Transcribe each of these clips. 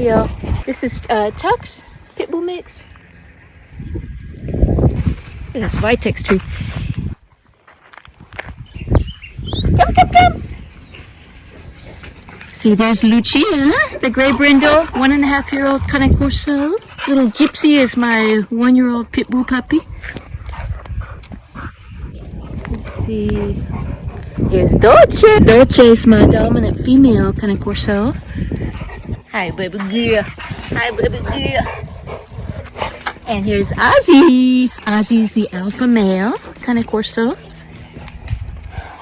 Hey y'all, this is Tux Pitbull mix. Look at this vitex tree. Come. See, there's Lucia, the gray brindle, 1.5-year-old Cane Corso. Little Gypsy is my 1-year-old Pitbull puppy. Let's see. Here's Dolce. Dolce is my dominant female Cane Corso. Hi, baby girl. Hi, baby girl. And here's Ozzy. Ozzy's the alpha male Cane Corso.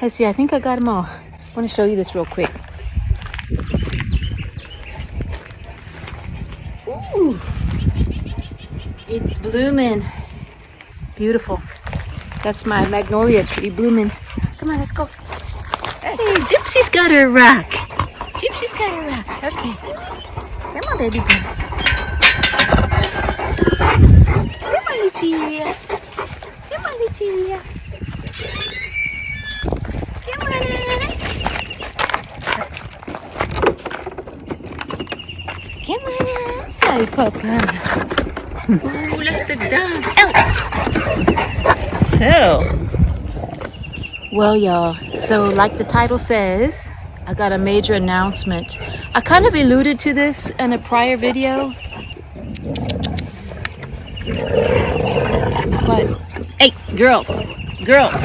Let's see, I think I got them all. I want to show you this real quick. Ooh, it's blooming. Beautiful. That's my magnolia tree blooming. Come on, let's go. Hey, Gypsy's got her rock. Gypsy's got her rock. Okay. Come on, baby girl. Come on, Lucia. Come on, Lucia. Come on, us. Come on, us. Hi, Papa. Ooh, look at the dog. Oh. So, well, y'all, so like the title says, I got a major announcement. I kind of alluded to this in a prior video. But, hey, girls. Dolce.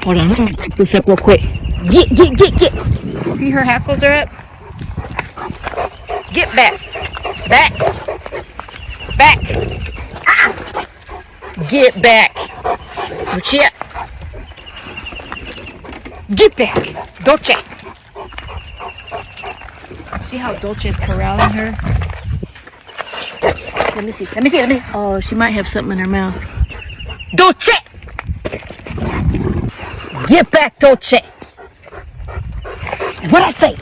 Hold on, let me break this up real quick. Get. See her hackles are up? Get back. Ah! Get back. Lucia. Get back. Dolce. See how Dolce is corralling her? Let me see. Oh, she might have something in her mouth. Dolce! Get back, Dolce! What'd I say?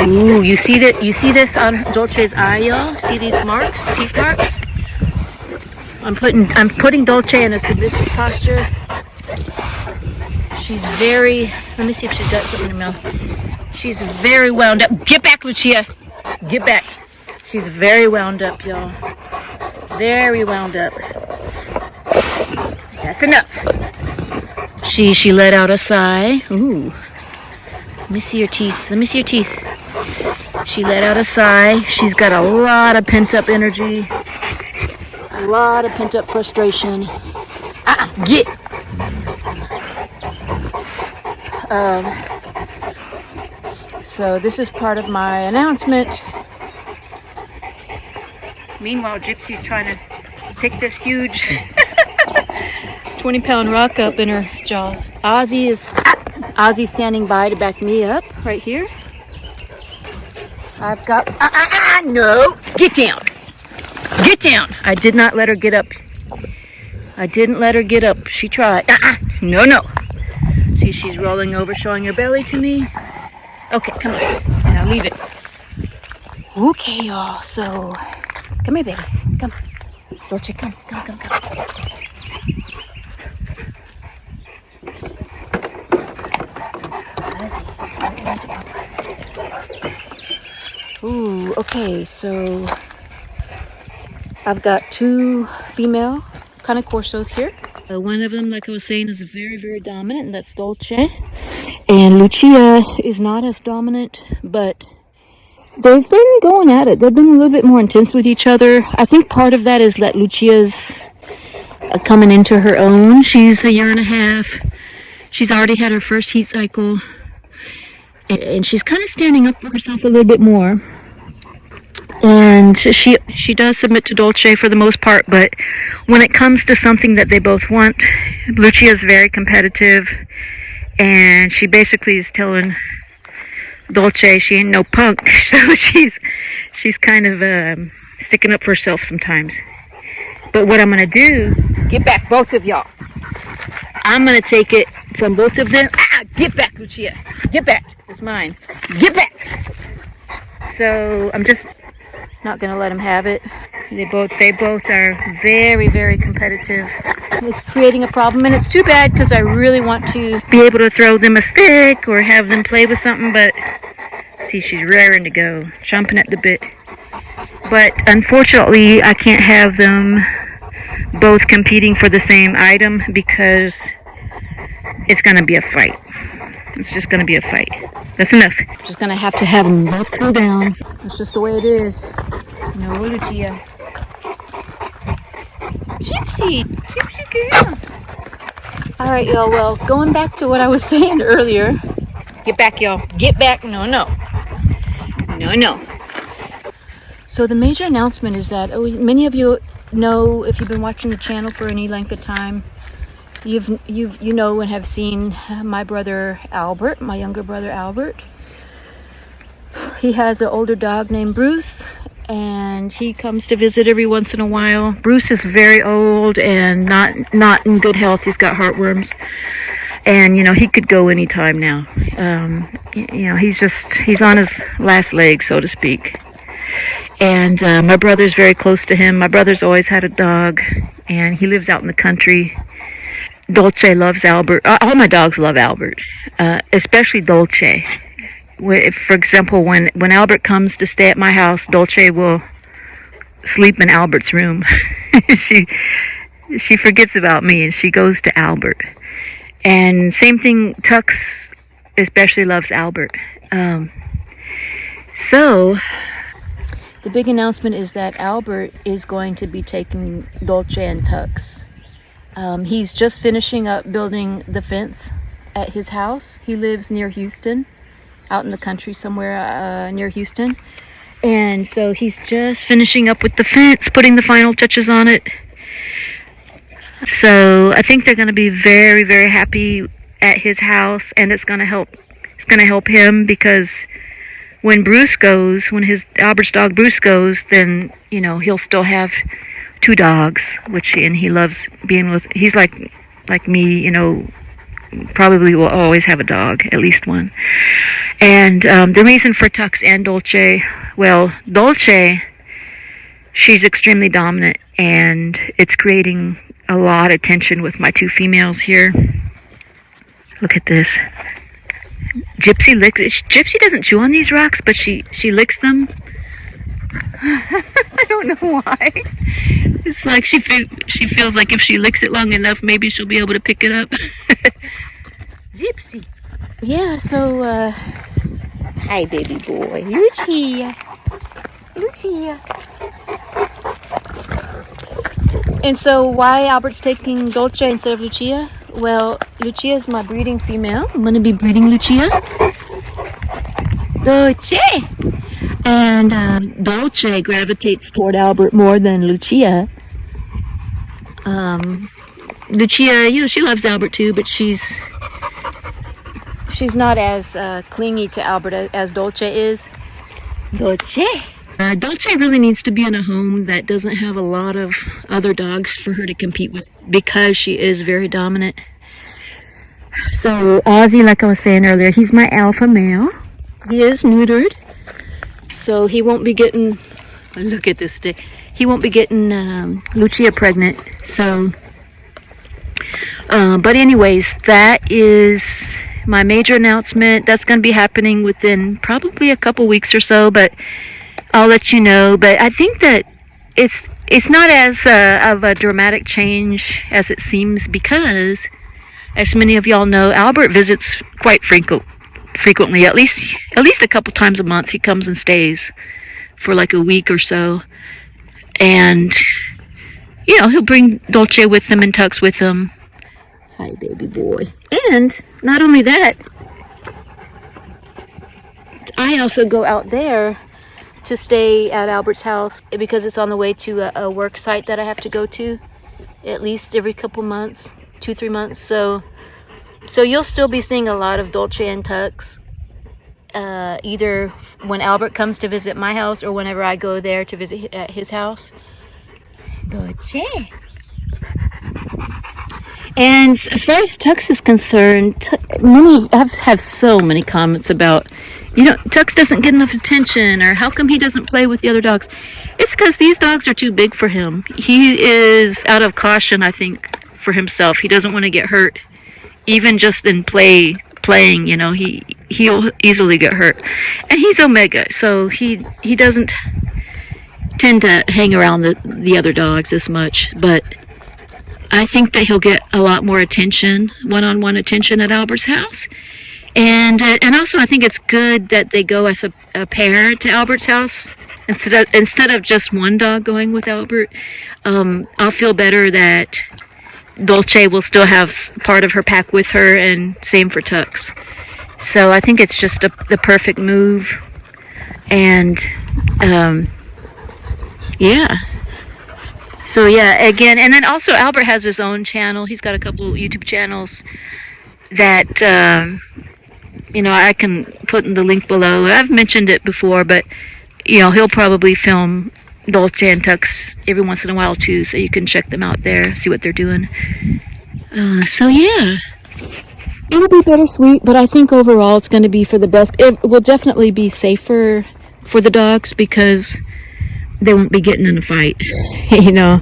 Ooh, you see that? You see this on Dolce's eye, y'all? See these marks? Teeth marks? I'm putting Dolce in a submissive posture. She's very, let me see if she's got something in her mouth. She's very wound up. Get back, Lucia. Get back. She's very wound up, y'all. Very wound up. That's enough. She let out a sigh. Ooh. Let me see your teeth. She let out a sigh. She's got a lot of pent-up energy. A lot of pent-up frustration. Get. So this is part of my announcement. Meanwhile, Gypsy's trying to pick this huge 20-pound rock up in her jaws. Ozzy's standing by to back me up right here. I've got, no, get down. I did not let her get up. She tried. No. See, she's rolling over, showing her belly to me. Okay, come on. Now leave it. Okay, y'all. So, come here, baby. Come. Dolce, come. Ooh, okay, so I've got 2 female Cane Corsos here. One of them, like I was saying, is very, very dominant, and that's Dolce. And Lucia is not as dominant, but they've been going at it. They've been a little bit more intense with each other. I think part of that is that Lucia's coming into her own. She's a 1.5 years. She's already had her first heat cycle. And she's kind of standing up for herself a little bit more. And she does submit to Dolce for the most part, but when it comes to something that they both want, Lucia is very competitive, and she basically is telling Dolce she ain't no punk. So she's kind of sticking up for herself sometimes. But what I'm gonna do, get back, both of y'all. I'm gonna take it from both of them. Get back, Lucia. Get back. It's mine. Get back. So I'm just not gonna let them have it. They both are very, very competitive. It's creating a problem, and it's too bad because I really want to be able to throw them a stick or have them play with something, but see, she's raring to go, chomping at the bit. But unfortunately, I can't have them both competing for the same item because it's going to be a fight. It's just going to be a fight. That's enough. Just going to have them both cool down. It's just the way it is. No, Lucia. Gypsy! Gypsy girl! Alright, y'all. Well, going back to what I was saying earlier. Get back, y'all. Get back. No, no. No, no. So the major announcement is that many of you know, if you've been watching the channel for any length of time, you know and have seen my brother Albert, my younger brother Albert. He has an older dog named Bruce, and he comes to visit every once in a while. Bruce is very old and not in good health. He's got heartworms, and he could go anytime now. He's on his last leg, so to speak. And my brother's very close to him. My brother's always had a dog, and he lives out in the country. Dolce loves Albert. All my dogs love Albert, especially Dolce. For example, when Albert comes to stay at my house, Dolce will sleep in Albert's room. She forgets about me and she goes to Albert. And same thing, Tux especially loves Albert. So the big announcement is that Albert is going to be taking Dolce and Tux. He's just finishing up building the fence at his house. He lives near Houston, out in the country somewhere near Houston. And so he's just finishing up with the fence, putting the final touches on it. So I think they're going to be very, very happy at his house, and it's going to help him, because when Bruce goes, when Albert's dog Bruce goes, then he'll still have two dogs, and he loves being with. He's like me, probably will always have a dog, at least one. And the reason for Tux and Dolce, well, Dolce, she's extremely dominant, and it's creating a lot of tension with my two females here. Look at this. Gypsy licks. Gypsy doesn't chew on these rocks, but she licks them. I don't know why. It's like she feels like if she licks it long enough, maybe she'll be able to pick it up. Gypsy. Yeah, so, hi, baby boy. Lucia. Lucia. And so why Albert's taking Dolce instead of Lucia? Well, Lucia is my breeding female. I'm going to be breeding Lucia. Dolce. And Dolce gravitates toward Albert more than Lucia. Lucia, she loves Albert too, but she's not as clingy to Albert as Dolce is. Dolce. Dolce really needs to be in a home that doesn't have a lot of other dogs for her to compete with, because she is very dominant. So Ozzy, like I was saying earlier, he's my alpha male. He is neutered, so he won't be getting, look at this stick, he won't be getting Lucia pregnant. So, but anyways, that is my major announcement. That's going to be happening within probably a couple weeks or so, but I'll let you know. But I think that it's not as of a dramatic change as it seems, because, as many of y'all know, Albert visits quite frequently, at least a couple times a month. He comes and stays for like a week or so, and he'll bring Dolce with him and Tux with him. Hi, baby boy. And not only that, I also go out there to stay at Albert's house, because it's on the way to a work site that I have to go to at least every couple months, 2-3 months. So you'll still be seeing a lot of Dolce and Tux, either when Albert comes to visit my house or whenever I go there to visit at his house. Dolce. And as far as Tux is concerned, I've had so many comments about, Tux doesn't get enough attention, or how come he doesn't play with the other dogs? It's because these dogs are too big for him. He is, out of caution, I think, for himself. He doesn't want to get hurt, even just in playing. You know, he'll easily get hurt, and he's Omega, so he doesn't tend to hang around the other dogs as much. But I think that he'll get a lot more attention, one-on-one attention at Albert's house. And also I think it's good that they go as a pair to Albert's house instead of just one dog going with Albert. I'll feel better that Dolce will still have part of her pack with her, and same for Tux. So I think it's just the perfect move. And yeah. So yeah, again, and then also Albert has his own channel. He's got a couple YouTube channels that you know, I can put in the link below. I've mentioned it before, but you know, he'll probably film Dolce and Tux every once in a while too, so you can check them out there, see what they're doing. So yeah, it'll be bittersweet, but I think overall it's going to be for the best. It will definitely be safer for the dogs because they won't be getting in a fight. You know,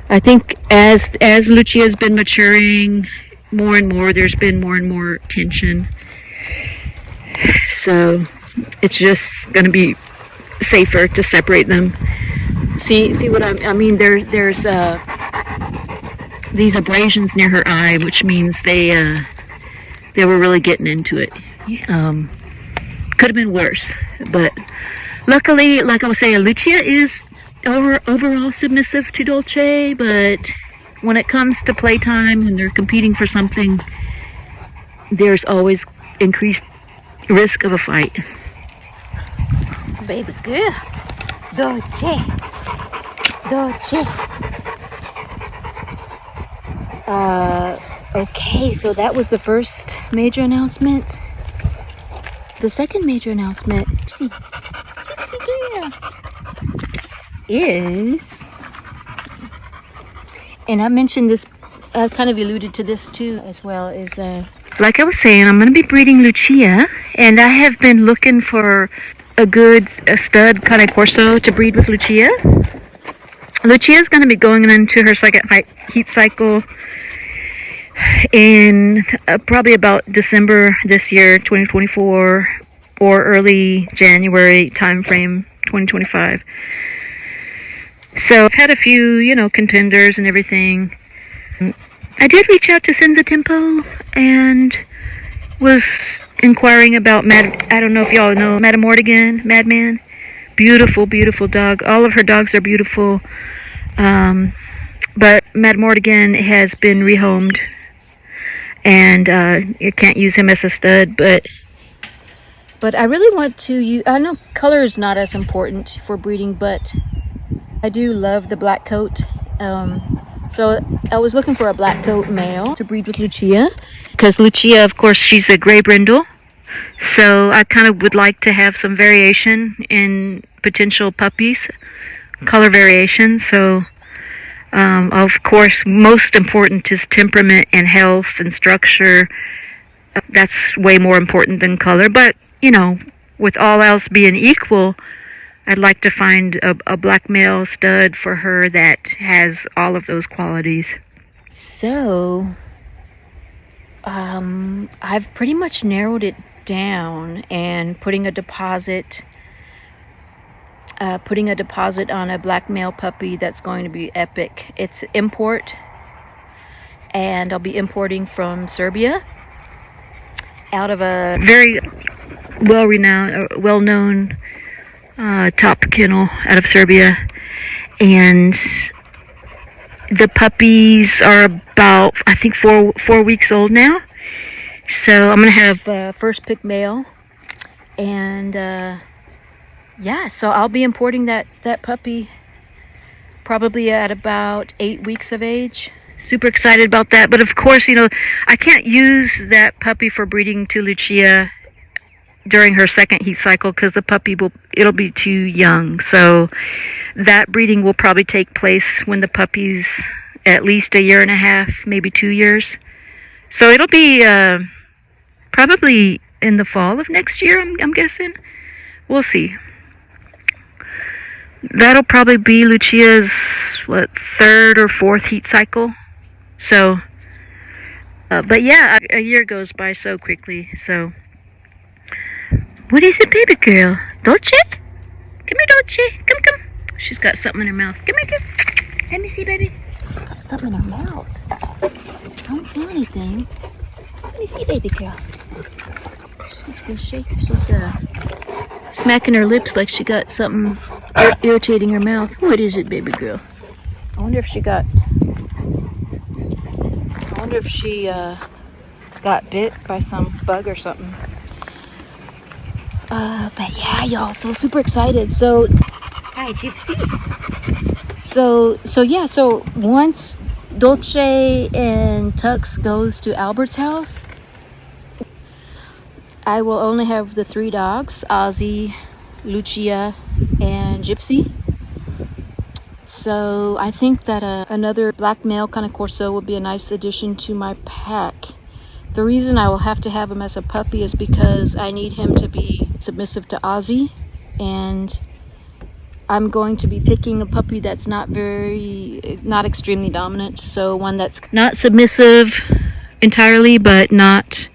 I think as Lucia's been maturing more and more, there's been more and more tension. So it's just going to be safer to separate them. See what I mean? There's these abrasions near her eye, which means they were really getting into it. Could have been worse, but luckily, like I was saying, Lucia is overall submissive to Dolce, but when it comes to playtime, when they're competing for something, there's always increased risk of a fight. Baby girl, Dolce. Okay, so that was the first major announcement. The second major announcement is, and I mentioned this, I've kind of alluded to this too as well, is like I was saying, I'm going to be breeding Lucia, and I have been looking for a stud Cane Corso to breed with Lucia. Lucia's going to be going into her second heat cycle in probably about December this year, 2024, or early January time frame, 2025. So I've had a few, you know, contenders and everything. I did reach out to Senza Tempo and was inquiring about I don't know if y'all know Madman. Beautiful, beautiful dog. All of her dogs are beautiful. But Mad Mortigan has been rehomed, and you can't use him as a stud, but I really want to use, I know color is not as important for breeding, but I do love the black coat. So I was looking for a black coat male to breed with Lucia, because Lucia, of course, she's a gray brindle. So I kind of would like to have some variation in potential puppies, color variation. So of course, most important is temperament and health and structure. That's way more important than color. But, you know, with all else being equal, I'd like to find a black male stud for her that has all of those qualities. So, I've pretty much narrowed it down, and putting a deposit on a black male puppy that's going to be epic. It's import, and I'll be importing from Serbia out of a very well-known top kennel out of Serbia, and the puppies are about, I think, four weeks old now. So I'm gonna have first pick male, and yeah, so I'll be importing that puppy probably at about 8 weeks of age. Super excited about that. But of course, you know, I can't use that puppy for breeding to Lucia during her second heat cycle, because the puppy it'll be too young. So that breeding will probably take place when the puppy's at least 1.5 years, maybe 2 years. So it'll be probably in the fall of next year, I'm guessing. We'll see. That'll probably be Lucia's third or fourth heat cycle. So, but yeah, a year goes by so quickly. So, what is it, baby girl? Dolce? Come here, Dolce. Come, come. She's got something in her mouth. Come here, come. Let me see, baby. Got something in her mouth. I don't feel anything. Let me see, baby girl. She's been shaking. She's smacking her lips like she got something irritating her mouth. What is it, baby girl? I wonder if she got bit by some bug or something. But yeah, y'all, so super excited. So, hi, Gypsy. So yeah, so once Dolce and Tux goes to Albert's house, I will only have the 3 dogs, Ozzy, Lucia, and Gypsy. So I think that another black male Cane Corso would be a nice addition to my pack. The reason I will have to have him as a puppy is because I need him to be submissive to Ozzy, and I'm going to be picking a puppy that's not extremely dominant. So one that's not submissive entirely, but not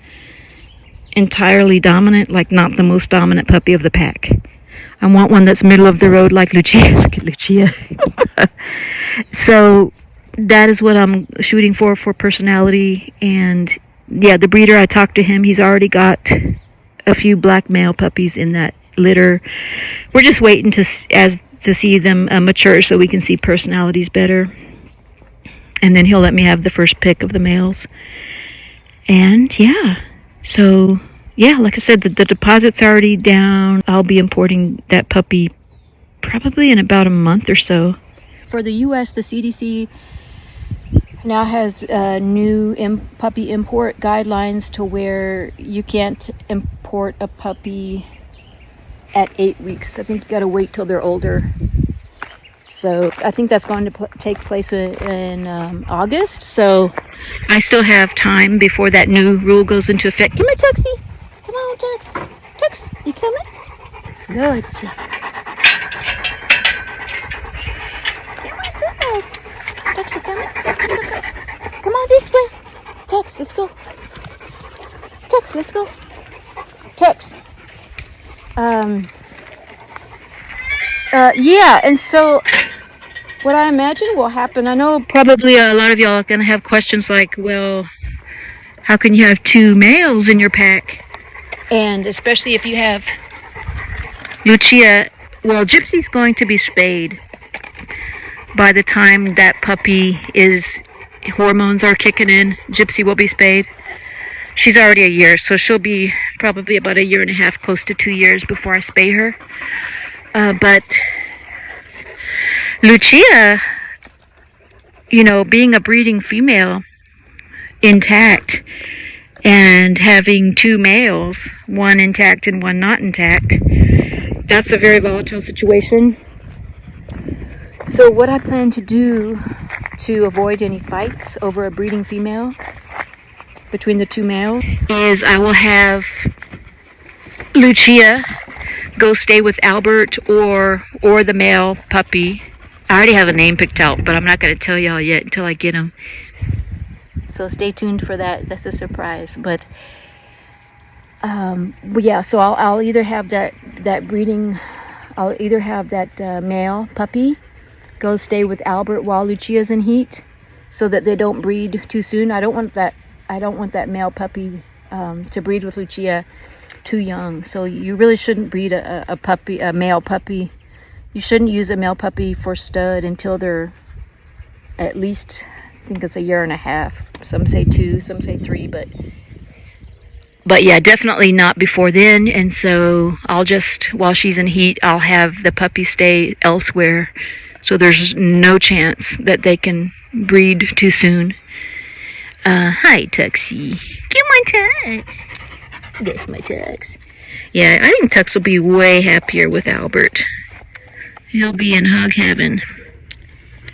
entirely dominant, like not the most dominant puppy of the pack. I want one that's middle of the road like Lucia. Look at Lucia. So that is what I'm shooting for personality. And yeah, the breeder, I talked to him. He's already got a few black male puppies in that litter. We're just waiting to see them mature so we can see personalities better. And then he'll let me have the first pick of the males. And yeah, so yeah, like I said, the deposit's already down. I'll be importing that puppy probably in about a month or so. For the U.S., the CDC now has new puppy import guidelines to where you can't import a puppy at 8 weeks. I think you got to wait till they're older. So I think that's going to take place in August. So I still have time before that new rule goes into effect. Come here, Tuxie. Come on, Tux. Tux, you coming? Good. Come on, Tux. Tux, you coming? Come on this way. Tux, let's go. Tux, let's go. Tux. Yeah, and so what I imagine will happen, I know probably a lot of y'all are going to have questions like, well, how can you have 2 males in your pack? And especially if you have Lucia, well, Gypsy's going to be spayed by the time that puppy hormones are kicking in. Gypsy will be spayed. She's already a year, so she'll be probably about a year and a half, close to 2 years before I spay her. But Lucia, you know, being a breeding female intact and having 2 males, one intact and one not intact, that's a very volatile situation. So what I plan to do to avoid any fights over a breeding female between the 2 males is I will have Lucia go stay with Albert or the male puppy. I already have a name picked out, but I'm not going to tell y'all yet until I get him. So stay tuned for that. That's a surprise. But yeah, so I'll either have that breeding. I'll either have that male puppy go stay with Albert while Lucia's in heat, so that they don't breed too soon. I don't want that male puppy to breed with Lucia too young. So you really shouldn't breed a male puppy. You shouldn't use a male puppy for stud until they're at least, I think it's a year and a half. Some say 2, some say 3, but yeah, definitely not before then. And so I'll just, while she's in heat, I'll have the puppy stay elsewhere, so there's no chance that they can breed too soon. Hi, Tuxie. Come on, Tux. That's my Tux. Yeah, I think Tux will be way happier with Albert. He'll be in hug heaven.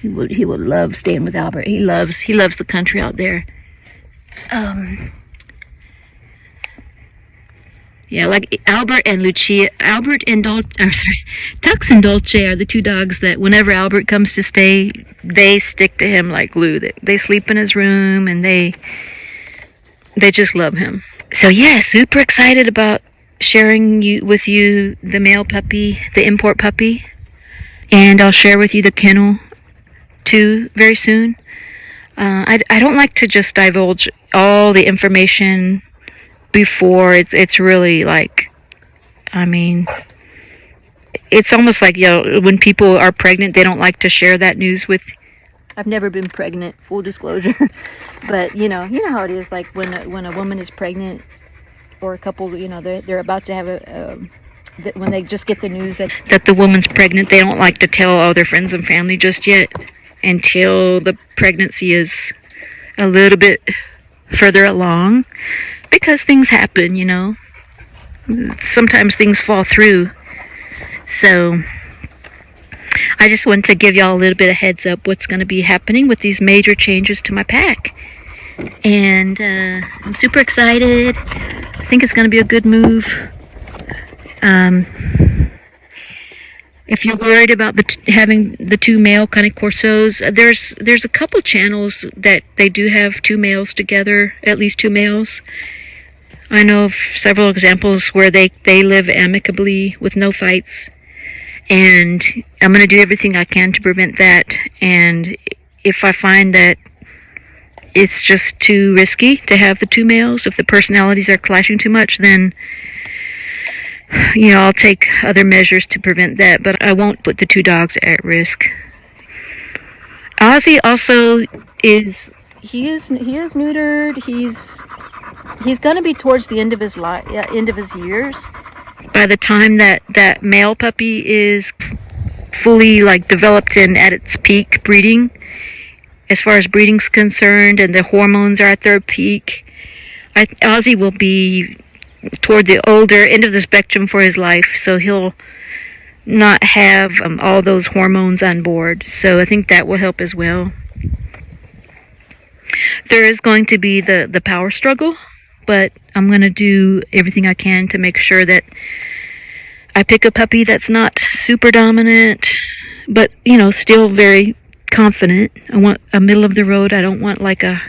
He would love staying with Albert. He loves the country out there. Yeah, like Albert and Lucia, Albert and Tux and Dolce are the two dogs that whenever Albert comes to stay, they stick to him like glue. They sleep in his room and they just love him. So yeah, super excited about sharing with you the male puppy, the import puppy, and I'll share with you the kennel too very soon. I don't like to just divulge all the information before it's really like, I mean, it's almost like, when people are pregnant, they don't like to share that news with. I've never been pregnant, full disclosure, but you know how it is. Like when a woman is pregnant, or a couple, they're about to have when they just get the news that the woman's pregnant, they don't like to tell all their friends and family just yet until the pregnancy is a little bit further along, because things happen, sometimes things fall through. So I just wanted to give y'all a little bit of heads up what's going to be happening with these major changes to my pack. And I'm super excited. I think it's going to be a good move. If you're worried about having the two male Cane Corsos, there's a couple channels that they do have two males together, at least two males. I know of several examples where they live amicably with no fights. And I'm going to do everything I can to prevent that. And if I find that it's just too risky to have the two males, if the personalities are clashing too much, then I'll take other measures to prevent that, but I won't put the two dogs at risk. Ozzy also is neutered. He's going to be towards the end of his years. By the time that male puppy is fully developed and at its peak breeding, as far as breeding's concerned, and the hormones are at their peak, Ozzy will be toward the older end of the spectrum for his life, so he'll not have all those hormones on board. So I think that will help as well. There is going to be the power struggle, but I'm going to do everything I can to make sure that I pick a puppy that's not super dominant, but still very confident. I want a middle of the road. I don't want like a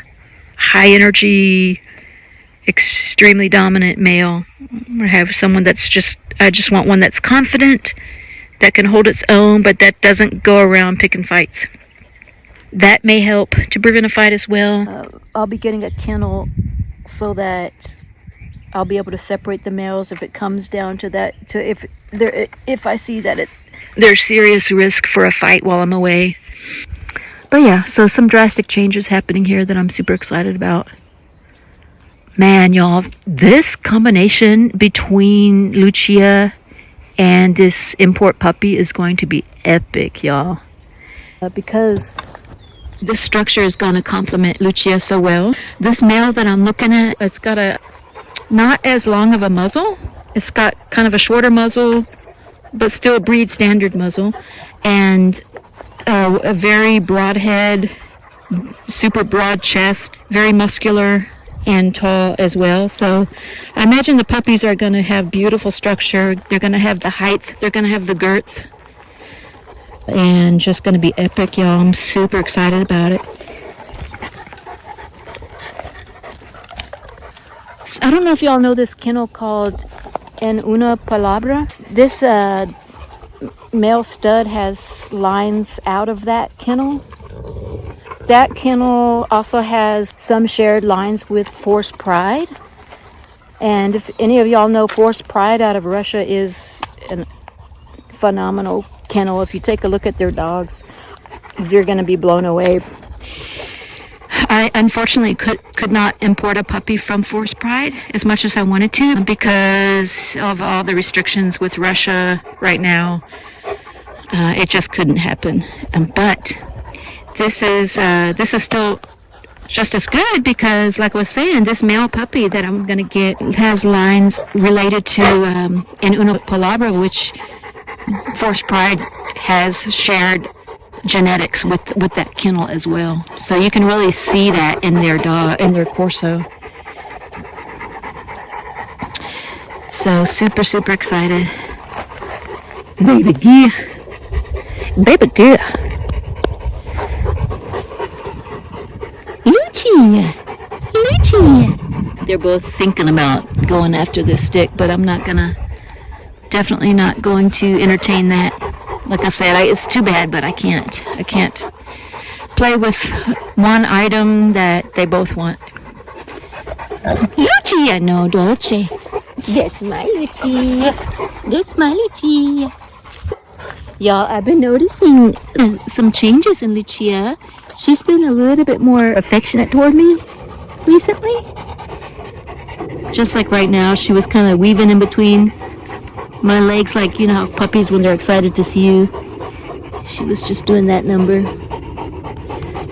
high energy, extremely dominant male. I have someone I just want one that's confident, that can hold its own, but that doesn't go around picking fights. That may help to prevent a fight as well. I'll be getting a kennel so that I'll be able to separate the males if it comes down to that. If I see that there's serious risk for a fight while I'm away. But yeah, so some drastic changes happening here that I'm super excited about. Man, y'all, this combination between Lucia and this import puppy is going to be epic, y'all. Because this structure is going to complement Lucia so well. This male that I'm looking at, it's got a not as long of a muzzle. It's got kind of a shorter muzzle, but still a breed standard muzzle, and a very broad head, super broad chest, very muscular and tall as well. So I imagine the puppies are going to have beautiful structure. They're going to have the height. They're going to have the girth. And just going to be epic, y'all. I'm super excited about it. I don't know if y'all know this kennel called En Una Palabra. This male stud has lines out of that kennel. That kennel also has some shared lines with Force Pride. And if any of y'all know Force Pride out of Russia is a phenomenal kennel. If you take a look at their dogs, you're going to be blown away. I unfortunately could not import a puppy from Force Pride as much as I wanted to because of all the restrictions with Russia right now. It just couldn't happen. But this is still just as good because, like I was saying, this male puppy that I'm going to get has lines related to En Una Palabra, which Force Pride has shared genetics with that kennel as well. So you can really see that in their Corso. So super, super excited. Baby girl. Baby girl. Lucci. Lucci. They're both thinking about going after this stick, but I'm not gonna, definitely not going to entertain that. Like I said, it's too bad, but I can't play with one item that they both want. Lucci, I know, Dolce. That's my Lucci. That's my Lucci. Y'all, I've been noticing some changes in Lucia. She's been a little bit more affectionate toward me recently. Just like right now, she was kind of weaving in between my legs, like, you know how puppies, when they're excited to see you. She was just doing that number.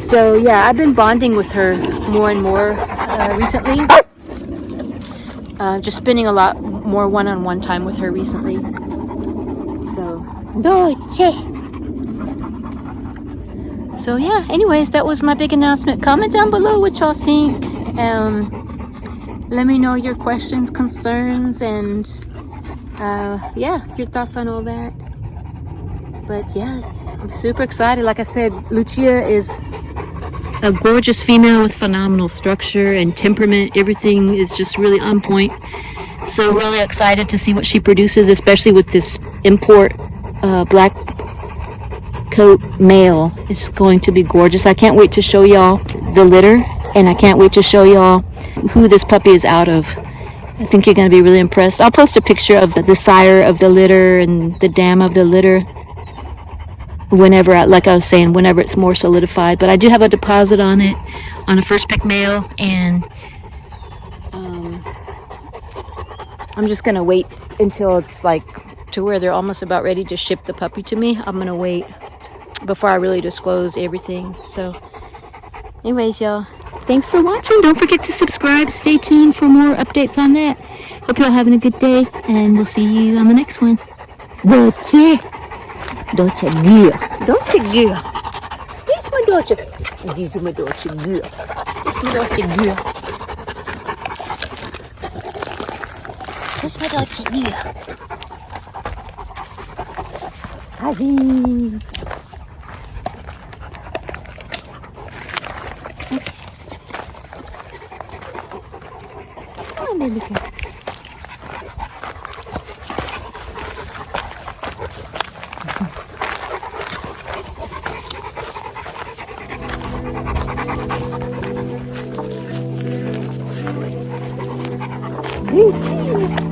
So yeah, I've been bonding with her more and more recently. Just spending a lot more one-on-one time with her recently. So, Dolce. So yeah, anyways, that was my big announcement. Comment down below what y'all think. Let me know your questions, concerns, and yeah, your thoughts on all that. But yeah, I'm super excited. Like I said, Lucia is a gorgeous female with phenomenal structure and temperament. Everything is just really on point. So really excited to see what she produces, especially with this import black coat male. It's going to be gorgeous. I can't wait to show y'all the litter, and I can't wait to show y'all who this puppy is out of. I think you're going to be really impressed. I'll post a picture of the sire of the litter and the dam of the litter whenever, like I was saying, whenever it's more solidified. But I do have a deposit on it, on a first pick male, and I'm just going to wait until it's like to where they're almost about ready to ship the puppy to me. I'm going to wait before I really disclose everything. So anyways, y'all, thanks for watching. Don't forget to subscribe. Stay tuned for more updates on that. Hope y'all having a good day, and we'll see you on the next one. Dolce. Dolce girl. Dolce girl. This my Dolce. This is my Dolce girl. This is my Dolce girl. This is my Dolce girl. Hazi. Come on, baby girl. Beauty.